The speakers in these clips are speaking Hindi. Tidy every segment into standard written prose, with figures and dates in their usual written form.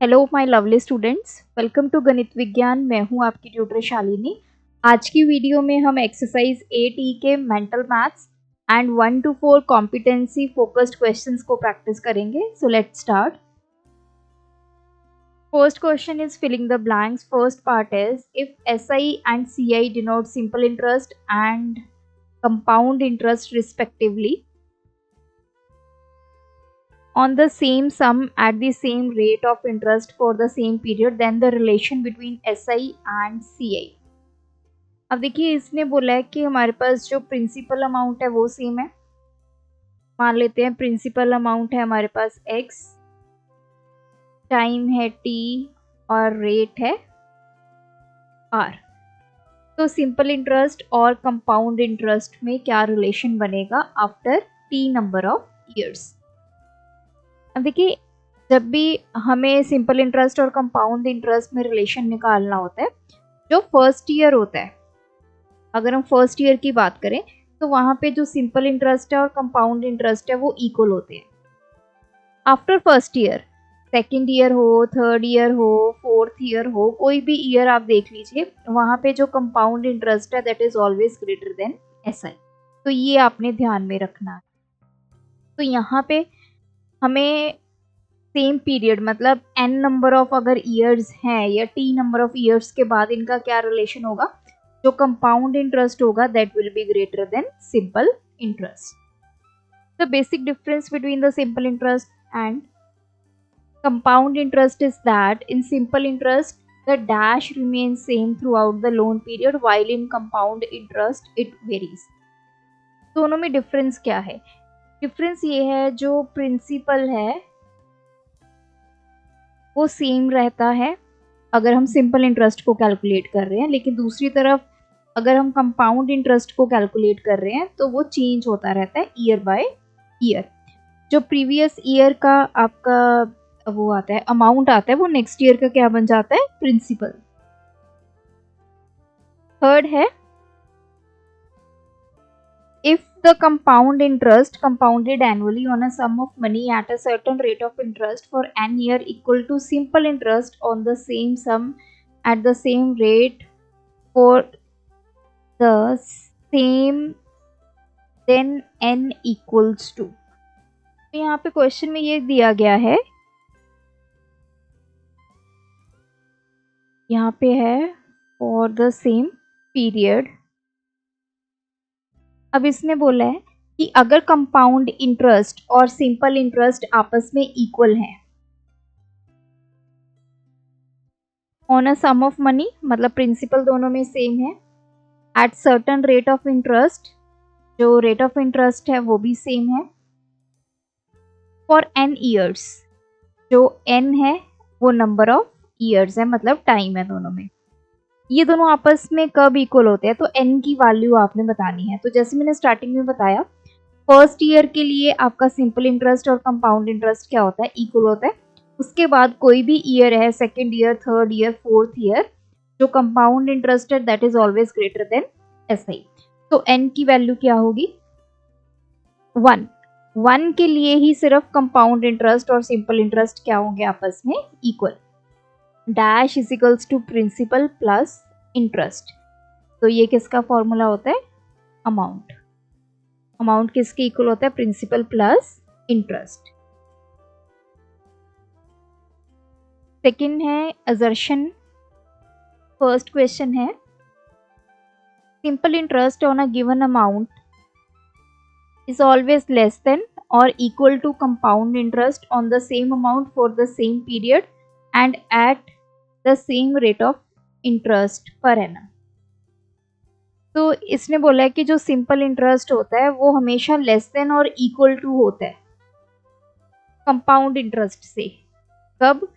Hello my lovely students, welcome to Ganit Vigyan. मैं हूं आपकी ट्यूटर शालिनी। आज की वीडियो में हम एक्सरसाइज 8E के mental maths and 1 to 4 competency focused questions को प्रैक्टिस करेंगे। So let's start. First question is filling the blanks. First part is if SI and CI denote simple interest and compound interest respectively on the same sum at the same rate of interest for the same period, then the relation between SI and CI। अब देखिए, इसने बोला है कि हमारे पास जो प्रिंसिपल अमाउंट है वो सेम है। मान लेते हैं प्रिंसिपल अमाउंट है हमारे पास x, टाइम है t और रेट है r। तो सिंपल इंटरेस्ट और कंपाउंड इंटरेस्ट में क्या रिलेशन बनेगा after t number of years. अब देखिए, जब भी हमें सिंपल इंटरेस्ट और कंपाउंड इंटरेस्ट में रिलेशन निकालना होता है, जो फर्स्ट ईयर होता है, अगर हम फर्स्ट ईयर की बात करें तो वहाँ पे जो सिंपल इंटरेस्ट है और कंपाउंड इंटरेस्ट है वो इक्वल होते हैं। After first year, second year हो, थर्ड ईयर हो, फोर्थ ईयर हो, कोई भी ईयर आप देख लीजिए, वहाँ पे जो कंपाउंड इंटरेस्ट है that is always greater than SI। तो ये आपने ध्यान में रखना है। तो यहाँ पे हमें सेम पीरियड मतलब n नंबर ऑफ अगर ईयर्स हैं या t नंबर ऑफ ईयर्स के बाद इनका क्या रिलेशन होगा, जो कंपाउंड इंटरेस्ट होगा that will be greater than simple interest. The basic difference between the simple interest and compound interest is that in simple interest the dash remains same throughout the loan period while in compound interest it varies। दोनों में डिफरेंस क्या है? डिफरेंस ये है, जो प्रिंसिपल है वो सेम रहता है अगर हम सिंपल इंटरेस्ट को कैलकुलेट कर रहे हैं, लेकिन दूसरी तरफ अगर हम कंपाउंड इंटरेस्ट को कैलकुलेट कर रहे हैं तो वो चेंज होता रहता है ईयर बाय ईयर। जो प्रीवियस ईयर का आपका वो आता है, अमाउंट आता है, वो नेक्स्ट ईयर का क्या बन जाता है? प्रिंसिपल। थर्ड है, if the compound interest compounded annually on a sum of money at a certain rate of interest for an year equal to simple interest on the same sum at the same rate for the same, then n equals to। तो यहाँ पे क्वेश्चन में ये दिया गया है, यहाँ पे है for the same period। अब इसने बोला है कि अगर कंपाउंड इंटरेस्ट और सिंपल इंटरेस्ट आपस में इक्वल हैं on a sum of money, मतलब प्रिंसिपल दोनों में सेम है, at certain rate of interest, जो रेट ऑफ इंटरेस्ट है वो भी सेम है, फॉर n ईयर्स, जो n है वो नंबर ऑफ ईयर्स है, मतलब टाइम है दोनों में। ये दोनों आपस में कब इक्वल होते हैं? तो n की वैल्यू आपने बतानी है। तो जैसे मैंने स्टार्टिंग में बताया, फर्स्ट ईयर के लिए आपका सिंपल इंटरेस्ट और कंपाउंड इंटरेस्ट क्या होता है? इक्वल होता है। उसके बाद कोई भी ईयर है, second year, third year, fourth year, जो कंपाउंड इंटरेस्ट है that is always greater than SI। तो n की वैल्यू क्या होगी? 1 के लिए ही सिर्फ कंपाउंड इंटरेस्ट और सिंपल इंटरेस्ट क्या होंगे? आपस में equal. Dash is equals to principal plus interest. तो ये किसका फॉर्मूला होता है? अमाउंट। अमाउंट किसके इक्वल होता है? Principal plus interest. सेकंड है असर्शन। फर्स्ट क्वेश्चन है simple interest on a given amount is always less than or equal to compound interest on the same amount for the same period and at the same rate of interest per annum। तो इसने बोला है कि जो सिंपल इंटरेस्ट होता है वो हमेशा लेस देन और इक्वल टू होता है कंपाउंड इंटरेस्ट से। कब?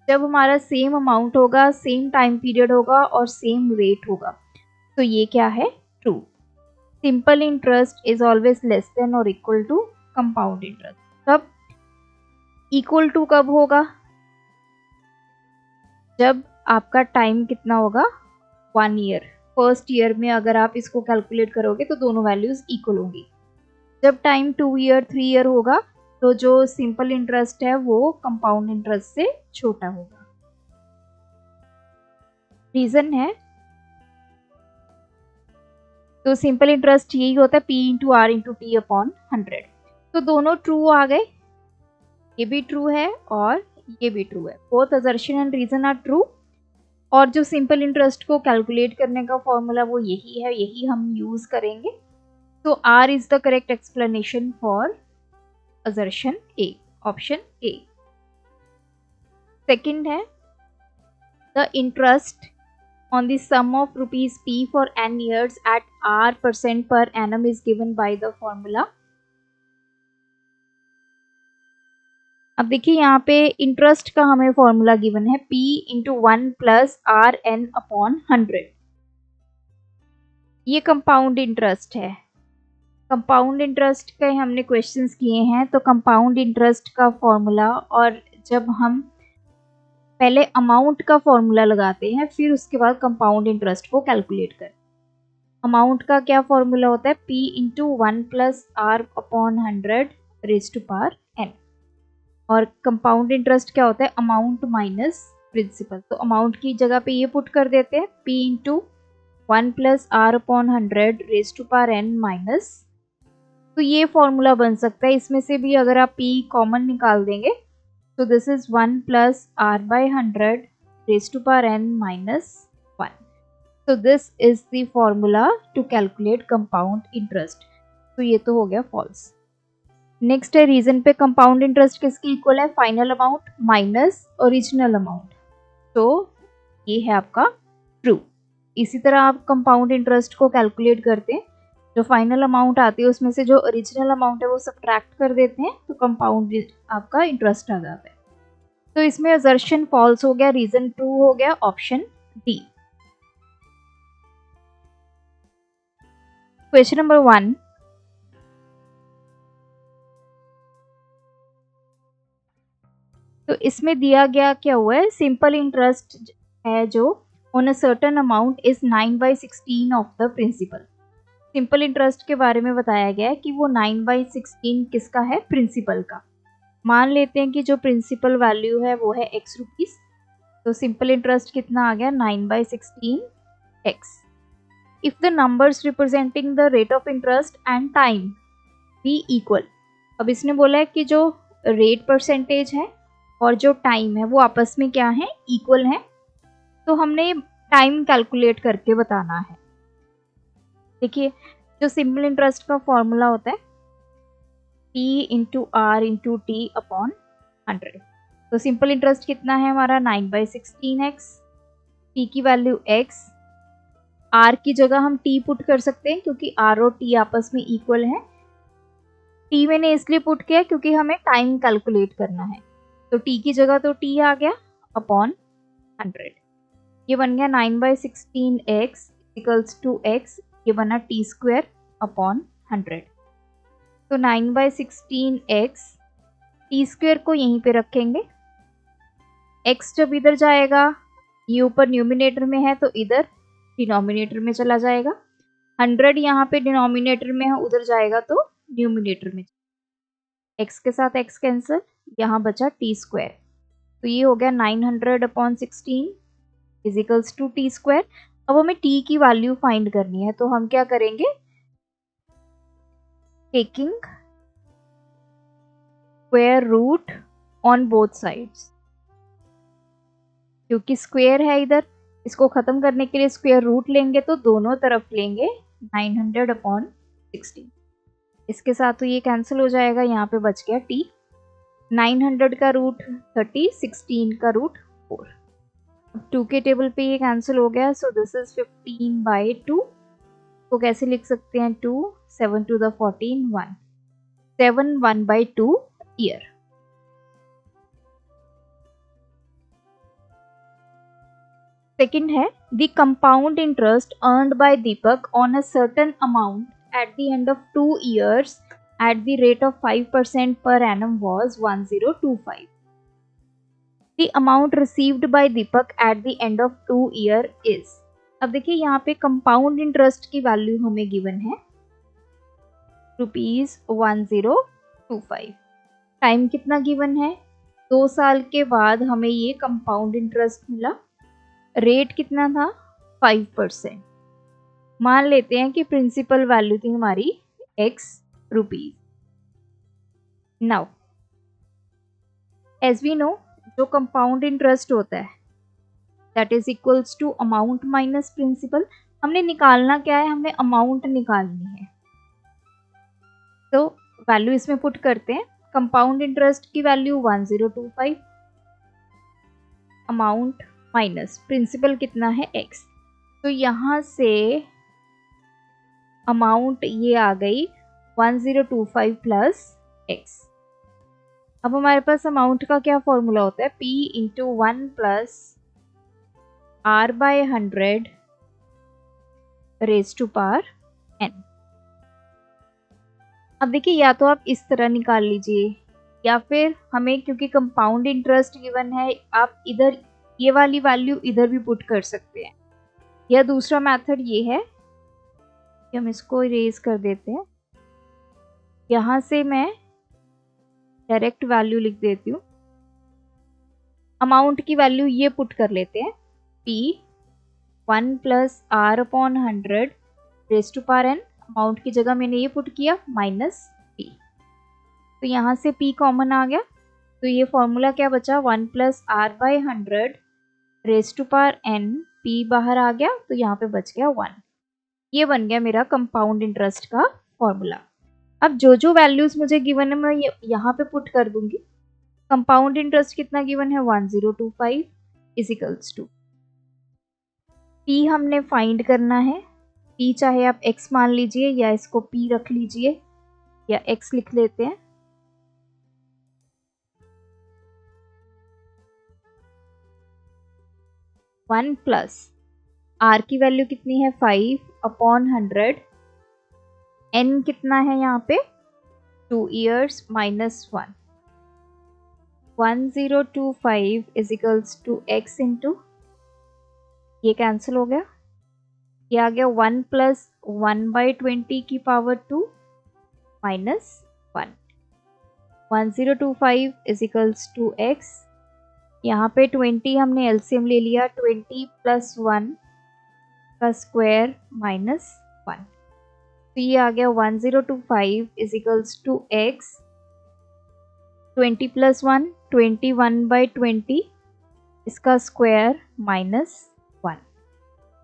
जब हमारा सेम अमाउंट होगा, सेम टाइम पीरियड होगा और सेम रेट होगा। तो ये क्या है? True. Simple interest is always less than और इक्वल टू कंपाउंड इंटरेस्ट। कब? इक्वल टू कब होगा? जब आपका टाइम कितना होगा? 1 ईयर। फर्स्ट ईयर में अगर आप इसको कैलकुलेट करोगे तो दोनों वैल्यूज इक्वल होंगी। जब टाइम 2 ईयर, 3 ईयर होगा तो जो सिंपल इंटरेस्ट है वो कंपाउंड इंटरेस्ट से छोटा होगा। रीजन है, तो सिंपल इंटरेस्ट यही होता है P into R into T upon 100। तो दोनों ट्रू आ गए, ये भी ट्रू है और ये भी ट्रू है, both assertion and reason are true. और जो सिंपल इंटरेस्ट को कैलकुलेट करने का फॉर्मूला वो यही है, यही हम यूज करेंगे। तो R is the correct explanation for assertion A, option A. Second है the interest on the sum of rupees P for n years at R% per annum is given by the formula। अब देखिए यहाँ पे इंटरेस्ट का हमें फॉर्मूला गिवन है P into 1 plus R N upon 100। ये कंपाउंड इंटरेस्ट है, कंपाउंड इंटरेस्ट के हमने क्वेश्चंस किए हैं। तो कंपाउंड इंटरेस्ट का फॉर्मूला, और जब हम पहले अमाउंट का फॉर्मूला लगाते हैं फिर उसके बाद कंपाउंड इंटरेस्ट को कैलकुलेट करें। अमाउंट का क्या फॉर्मूला होता है, P into 1 plus R upon 100 raise to power n। और कंपाउंड इंटरेस्ट क्या होता है, अमाउंट माइनस प्रिंसिपल। तो अमाउंट की जगह पे ये पुट कर देते हैं P into 1 plus R upon 100 raise to power n minus. तो ये फॉर्मूला बन सकता है, इसमें से भी अगर आप P कॉमन निकाल देंगे तो this is 1 plus R by 100 raise to power n minus 1। So this is the formula to calculate compound interest। तो ये तो हो गया false। नेक्स्ट है रीजन पे कंपाउंड इंटरेस्ट किसके इक्वल है, final amount minus original amount. तो ये है आपका ट्रू। इसी तरह आप कंपाउंड इंटरेस्ट को कैलकुलेट करते हैं, जो फाइनल अमाउंट आती है उसमें से जो ओरिजिनल अमाउंट है वो सब्ट्रैक्ट कर देते हैं, तो कंपाउंड आपका इंटरेस्ट आ जाता है। तो इसमें असर्शन फॉल्स हो गया, रीजन ट्रू हो गया, ऑप्शन डी। क्वेश्चन नंबर 1, तो इसमें दिया गया क्या हुआ है, सिंपल इंटरेस्ट है जो on a certain amount is 9/16 of the principal. Simple interest के बारे में बताया गया है कि वो 9/16 किसका है, प्रिंसिपल का। मान लेते हैं कि जो प्रिंसिपल वैल्यू है वो है x रुपीज। तो सिंपल इंटरेस्ट कितना आ गया, 9/16 x। If the numbers representing the rate of interest and time be equal. अब इसने बोला है कि जो रेट परसेंटेज है और जो टाइम है वो आपस में क्या है, इक्वल है। तो हमने टाइम कैलकुलेट करके बताना है। देखिए जो सिंपल इंटरेस्ट का फॉर्मूला होता है P into R into T upon 100। तो सिंपल इंटरेस्ट कितना है हमारा, 9/16x। T की वैल्यू x, R की जगह हम T पुट कर सकते हैं क्योंकि R और T आपस में इक्वल है। T मैंने इसलिए पुट किया क्योंकि हमें टाइम कैलकुलेट करना है। तो T की जगह तो T आ गया अपॉन 100। ये बन गया 9/16x इक्वल्स टू x, ये बना टी स्क्वायर अपॉन 100। तो 9/16x, टी स्क्वायर को यहीं पे रखेंगे, x जब इधर जाएगा, ये ऊपर न्यूमिनेटर में है तो इधर डिनोमिनेटर में चला जाएगा। 100 यहाँ पे डिनोमिनेटर में है, उधर जाएगा तो न्यूमिनेटर में। x के साथ x कैंसिल, यहाँ बचा टी स्क्वायर। तो ये हो गया 900/16 इजिकल्स टू टी स्क्वायर। अब हमें t की वैल्यू फाइंड करनी है, तो हम क्या करेंगे, taking square root on both sides. क्योंकि स्क्वायर है इधर, इसको खत्म करने के लिए स्क्वायर रूट लेंगे तो दोनों तरफ लेंगे 900/16। इसके साथ तो ये कैंसिल हो जाएगा, यहाँ पे बच गया t। 900 का रूट 30, 16 का रूट 4। 2 के टेबल पे ये कैंसिल हो गया, सो दिस इज 15/2। को कैसे लिख सकते हैं, 2 7 to the 14 1, 7 1/2 ईयर। सेकंड है the compound interest earned bye Deepak on a certain amount at the end of 2 years at the rate of 5% per annum was 1025। The amount received by Deepak at the end of 2 year is। अब देखिए यहाँ पे कंपाउंड इंटरेस्ट की वैल्यू हमें गिवन है ₹1025। टाइम कितना गिवन है, 2 साल के बाद हमें ये कंपाउंड इंटरेस्ट मिला रेट कितना था 5%। मान लेते हैं कि प्रिंसिपल वैल्यू थी हमारी x rupees. Now as we know जो कंपाउंड इंटरेस्ट होता है that is equals to amount minus principal. हमने निकालना क्या है, हमने अमाउंट निकालनी है। तो वैल्यू इसमें पुट करते हैं। कंपाउंड इंटरेस्ट की वैल्यू 1025, अमाउंट माइनस प्रिंसिपल कितना है x। तो यहाँ से अमाउंट ये आ गई 1025 प्लस x। अब हमारे पास अमाउंट का क्या फॉर्मूला होता है, p into 1 plus r by 100 raise to power n। अब देखिए या तो आप इस तरह निकाल लीजिए या फिर हमें, क्योंकि कंपाउंड इंटरेस्ट गिवन है, आप इधर ये वाली वैल्यू इधर भी पुट कर सकते हैं। या दूसरा मेथड ये है कि हम इसको इरेज कर देते हैं। यहाँ से मैं डायरेक्ट वैल्यू लिख देती हूँ। अमाउंट की वैल्यू ये पुट कर लेते हैं, p 1 plus r upon 100 raise to power n। Amount की जगह मैंने ये पुट किया माइनस p। तो यहाँ से p कॉमन आ गया, तो ये फॉर्मूला क्या बचा, 1 plus r by 100 raise to power n। p बाहर आ गया तो यहाँ पे बच गया 1। ये बन गया मेरा कंपाउंड इंटरेस्ट का फॉर्मूला। अब जो जो वैल्यूज मुझे गिवन है मैं यहाँ पे पुट कर दूंगी। कंपाउंड इंटरेस्ट कितना गिवन है 1025 इजिकल्स टू p हमने फाइंड करना है। p चाहे आप x मान लीजिए या इसको p रख लीजिए या x लिख लेते हैं। वन प्लस r की वैल्यू कितनी है 5 अपॉन 100, n कितना है यहाँ पे 2 years minus 1। 1025 equals to x into, ये कैंसिल हो गया, ये आ गया 1 प्लस 1/20 की power 2 minus 1। 1025 equals to x। यहाँ पे 20 हमने एलसीएम ले लिया, 20 प्लस 1 का स्क्वायर माइनस 1। तो ये आ गया 1025 इजिकल्स टू x। 20 प्लस 1 21/20 इसका square minus 1।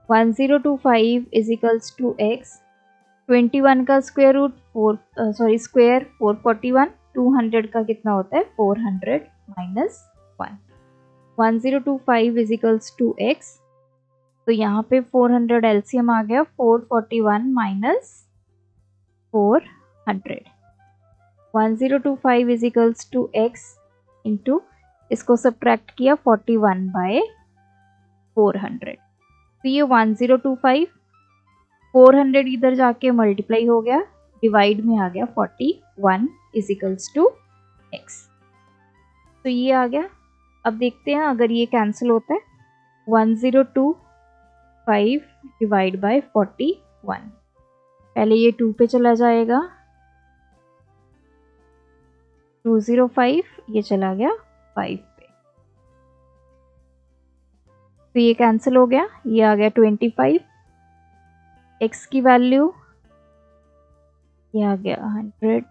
1025 equals to x। 21 का स्क्वायर रूट स्क्वायर 441। 200 का कितना होता है 400 माइनस 1। 1025 equals to x। तो यहाँ पे 400 एलसीएम आ गया, 441 minus 400। 1025 equals to x into इसको सब्ट्रैक्ट किया 41/400। तो ये 1025 400 इधर जाके मल्टीप्लाई हो गया, डिवाइड में आ गया 41 इजिकल्स टू x। तो ये आ गया। अब देखते हैं अगर ये कैंसिल होता है, 1025 डिवाइड बाय 41, पहले ये 2 पे चला जाएगा, 205 ये चला गया 5 पे, तो ये कैंसिल हो गया, ये आ गया 25। x की वैल्यू ये आ गया 100,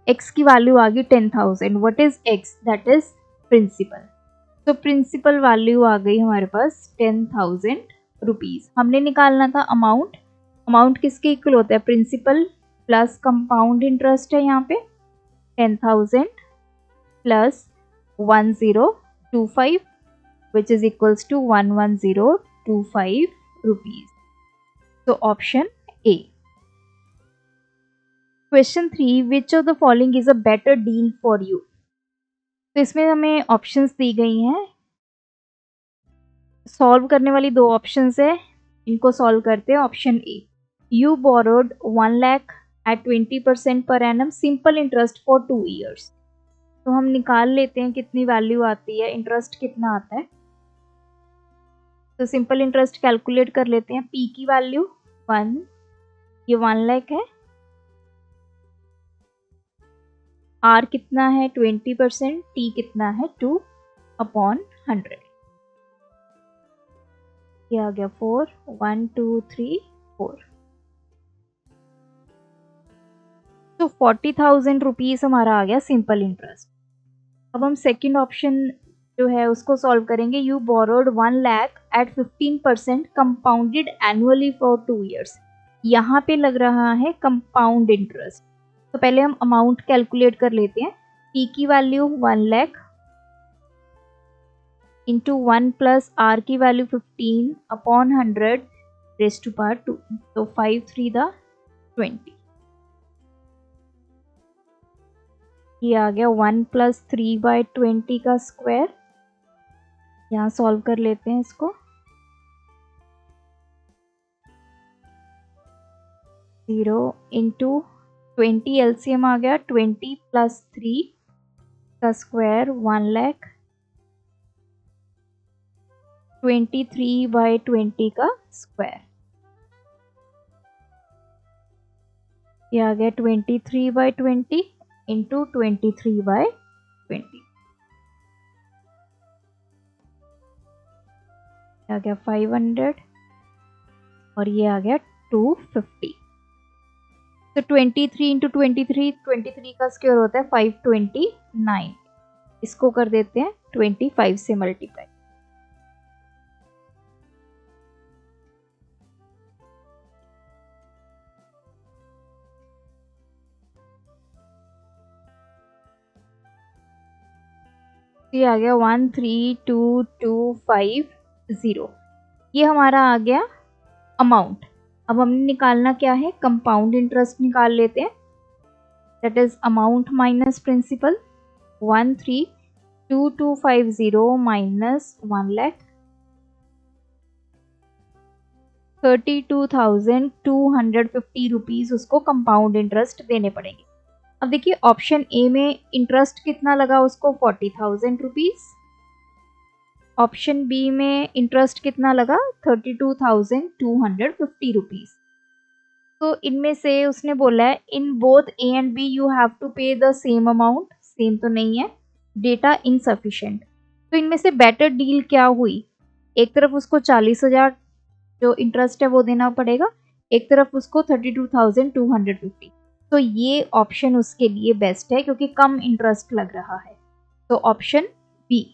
x की वैल्यू आ गई 10,000। What is x, that is principal. तो प्रिंसिपल वैल्यू आ गई हमारे पास 10,000 रुपीज। हमने निकालना था अमाउंट। अमाउंट किसके इक्वल होता है, प्रिंसिपल प्लस कंपाउंड इंटरेस्ट है यहाँ पे 10,000 plus 1025 which is equals to 11025 rupees. So option A. Question 3, which of the following is a better deal for you? तो इसमें हमें ऑप्शंस दी गई हैं। सॉल्व करने वाली 2 ऑप्शंस है, इनको सॉल्व करते हैं। Option A, you borrowed 1 lakh at 20% per annum simple interest for 2 years। तो हम निकाल लेते हैं कितनी वैल्यू आती है, इंटरेस्ट कितना आता है। तो सिंपल इंटरेस्ट कैलकुलेट कर लेते हैं। पी की वैल्यू 1, ये 1 लाख है। आर कितना है 20%, टी कितना है 2, अपॉन 100। ये आ गया 4, 1 2 3 4। तो 40,000 रुपीज़ हमारा आ गया सिंपल इंटरेस्ट। अब हम सेकंड ऑप्शन जो है उसको सॉल्व करेंगे। You borrowed 1 lakh at 15% compounded annually for 2 years. यहाँ पे लग रहा है कंपाउंड इंटरेस्ट। तो पहले हम अमाउंट कैलकुलेट कर लेते हैं। पी की value 1 lakh into 1 plus R की value 15 upon 100 raise to power 2। तो 5 3 द 20। ये आ गया 1 प्लस 3/20 का स्क्वायर। यहाँ सॉल्व कर लेते हैं इसको। 0 इंटू 20 एलसीएम आ गया 20 प्लस 3 का स्क्वायर 1 लाख 23/20 का स्क्वायर। ये आ गया 23/20 इंटू 23/20। आ गया 500 और ये आ गया 250। तो 23 इंटू 23 का स्क्वायर होता है 529। इसको कर देते हैं 25 से मल्टीप्लाई। ये आ गया 132250। ये हमारा आ गया अमाउंट। अब हमने निकालना क्या है, कंपाउंड इंटरेस्ट निकाल लेते हैं। That is amount minus principal. 132250 minus 1 lakh 32,250 rupees उसको कंपाउंड इंटरेस्ट देने पड़ेंगे। अब देखिए ऑप्शन ए में इंटरेस्ट कितना लगा उसको 40,000 रुपीज़। ऑप्शन बी में इंटरेस्ट कितना लगा 32,250 रुपीज़। तो इनमें से उसने बोला है in both A and B you have to pay the same amount. Same तो नहीं है, डेटा इनसफिशिएंट। तो इनमें से बेटर डील क्या हुई, एक तरफ उसको 40,000 जो इंटरेस्ट है वो देना पड़ेगा, एक तरफ उसको 32,250। तो ये ऑप्शन उसके लिए बेस्ट है क्योंकि कम इंटरेस्ट लग रहा है। तो option B.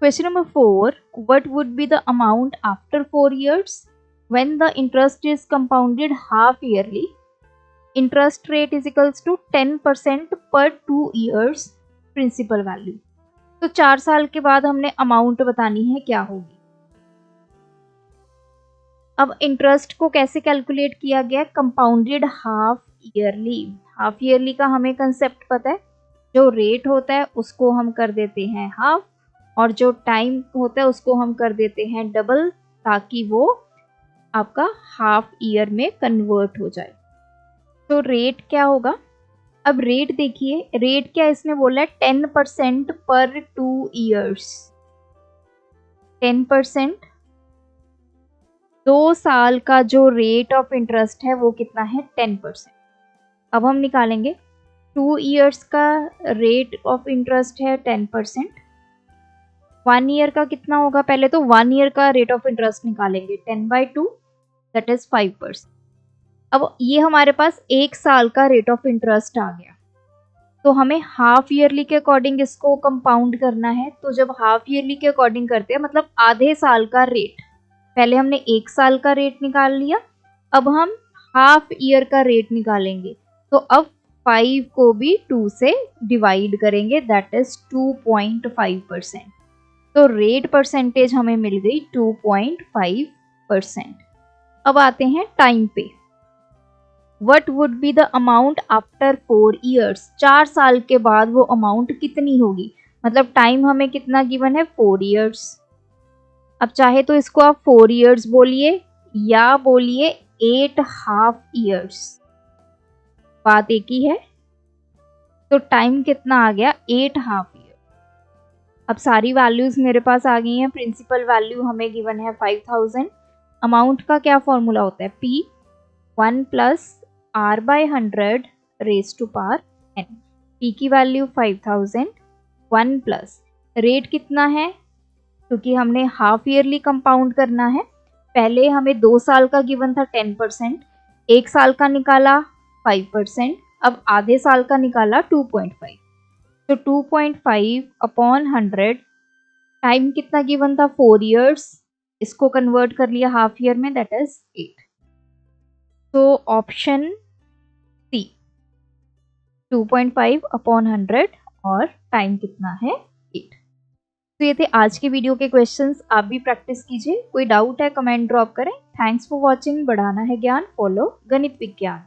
Question number 4. What would be the amount after 4 years when the interest is compounded half yearly? Interest rate is equals to 10% per 2 years principal value. तो 4 साल के बाद हमने अमाउंट बतानी है क्या होगी। अब इंटरेस्ट को कैसे कैलकुलेट किया गया, compounded half yearly. Half yearly का हमें कंसेप्ट पता है, जो रेट होता है उसको हम कर देते हैं हाफ और जो टाइम होता है उसको हम कर देते हैं डबल, ताकि वो आपका हाफ ईयर में कन्वर्ट हो जाए। तो रेट क्या होगा, अब रेट देखिए, रेट क्या इसने बोला है 10% पर 2 ईयर्स। 10% 2 साल का जो रेट ऑफ इंटरेस्ट है वो कितना है 10%। अब हम निकालेंगे 2 ईयर्स का रेट ऑफ इंटरेस्ट है 10%। 1 ईयर का कितना होगा, पहले तो 1 ईयर का रेट ऑफ इंटरेस्ट निकालेंगे 10/2 दैट इज 5%। अब ये हमारे पास 1 साल का रेट ऑफ इंटरेस्ट आ गया, तो हमें हाफ ईयरली के अकॉर्डिंग इसको कंपाउंड करना है। तो जब हाफ ईयरली के अकॉर्डिंग करते हैं मतलब आधे साल का रेट, पहले हमने 1 साल का रेट निकाल लिया, अब हम हाफ ईयर का रेट निकालेंगे। तो अब 5 को भी 2 से डिवाइड करेंगे दैट इज 2.5%। तो रेट परसेंटेज हमें मिल गई 2.5%। अब आते हैं टाइम पे। What would be the amount after 4 years? 4 साल के बाद वो अमाउंट कितनी होगी, मतलब टाइम हमें कितना गिवन है 4 years। अब चाहे तो इसको आप 4 years बोलिए या बोलिए 8.5 years, बात एक ही है। तो टाइम कितना आ गया 8.5 years। अब सारी वैल्यूज मेरे पास आ गई हैं। प्रिंसिपल वैल्यू हमें गिवन है 5000। अमाउंट का क्या फॉर्मूला होता है, P 1 plus R/100 raise to power n। P की वैल्यू 5000, 1 प्लस रेट कितना है, क्योंकि हमने हाफ ईयरली कंपाउंड करना है। पहले हमें 2 साल का गिवन था 10%, 1 साल का निकाला 5%, अब आधे साल का निकाला 2.5। तो 2.5 अपॉन 100, टाइम कितना गिवन था 4 इयर्स, इसको कन्वर्ट कर लिया हाफ ईयर में, दैट इज 8। तो ऑप्शन सी 2.5 अपॉन 100 और टाइम कितना है 8। तो ये थे आज के वीडियो के क्वेश्चंस, आप भी प्रैक्टिस कीजिए। कोई डाउट है कमेंट ड्रॉप करें। Thanks for watching. बढ़ाना है ज्ञान, फॉलो गणित विज्ञान।